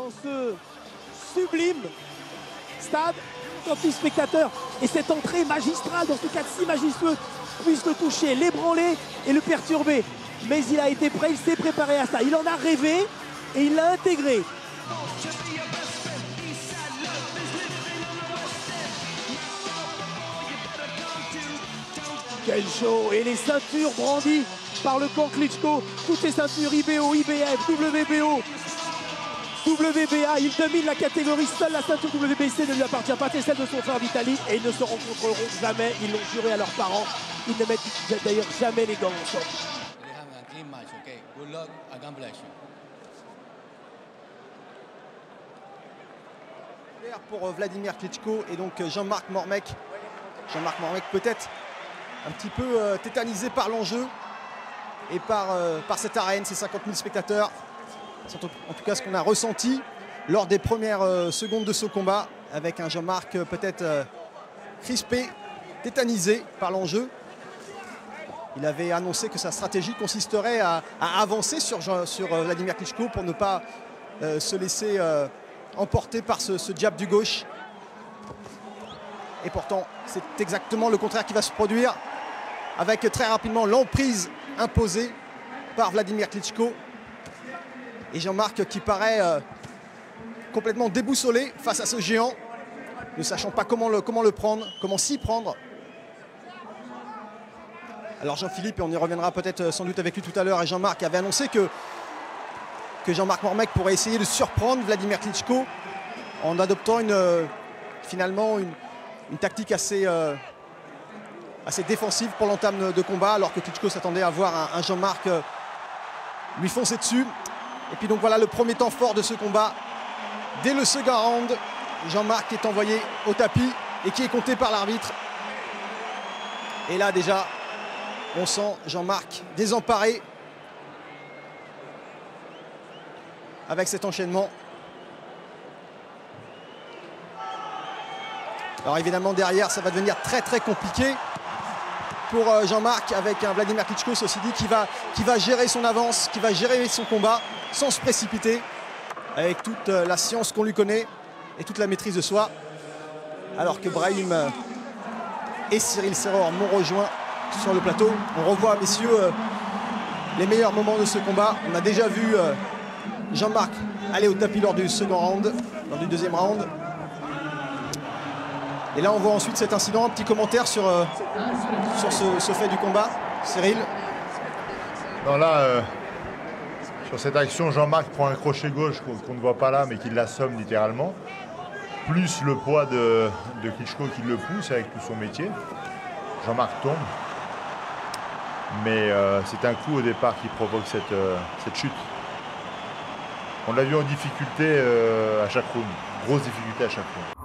dans ce sublime stade, 30 000 spectateurs. Et cette entrée magistrale, dans ce cas si majestueux, puisse le toucher, l'ébranler et le perturber. Mais il a été prêt, il s'est préparé à ça. Il en a rêvé et il l'a intégré. Quel show! Et les ceintures brandies par le camp Klitschko. Toutes les ceintures IBO, IBF, WBO, WBA. Il domine la catégorie. Seule la ceinture WBC ne lui appartient pas. C'est celle de son frère Vitali. Et ils ne se rencontreront jamais. Ils l'ont juré à leurs parents. Ils ne mettent d'ailleurs jamais les gants ensemble. Pour Vladimir Klitschko et donc Jean-Marc Mormec. Jean-Marc Mormec peut-être un petit peu tétanisé par l'enjeu et par cette arène, ces 50 000 spectateurs. C'est en tout cas ce qu'on a ressenti lors des premières secondes de ce combat, avec un Jean-Marc peut-être crispé, tétanisé par l'enjeu. Il avait annoncé que sa stratégie consisterait à avancer sur Vladimir Klitschko pour ne pas se laisser emporté par ce jab du gauche. Et pourtant, c'est exactement le contraire qui va se produire, avec très rapidement l'emprise imposée par Vladimir Klitschko. Et Jean-Marc qui paraît complètement déboussolé face à ce géant, ne sachant pas comment le prendre, comment s'y prendre. Alors Jean-Philippe, et on y reviendra peut-être sans doute avec lui tout à l'heure, et Jean-Marc avait annoncé que Jean-Marc Mormec pourrait essayer de surprendre Vladimir Klitschko en adoptant finalement une tactique assez défensive pour l'entame de combat, alors que Klitschko s'attendait à voir un Jean-Marc lui foncer dessus. Et puis donc voilà le premier temps fort de ce combat. Dès le second round, Jean-Marc est envoyé au tapis et qui est compté par l'arbitre. Et là déjà, on sent Jean-Marc désemparé avec cet enchaînement. Alors évidemment derrière ça va devenir très très compliqué pour Jean-Marc, avec un Vladimir Klitschko, ceci dit, qui va gérer son avance, qui va gérer son combat sans se précipiter, avec toute la science qu'on lui connaît et toute la maîtrise de soi. Alors que Brahim et Cyril Serror m'ont rejoint sur le plateau. On revoit, messieurs, les meilleurs moments de ce combat. On a déjà vu Jean-Marc aller au tapis lors du second round, lors du deuxième round. Et là on voit ensuite cet incident. Un petit commentaire sur ce fait du combat, Cyril? Non, là, sur cette action, Jean-Marc prend un crochet gauche qu'on ne voit pas là, mais qui l'assomme littéralement. Plus le poids de Klitschko qui le pousse avec tout son métier. Jean-Marc tombe. Mais c'est un coup au départ qui provoque cette chute. On l'a vu en difficulté à chaque round. Grosse difficulté à chaque round.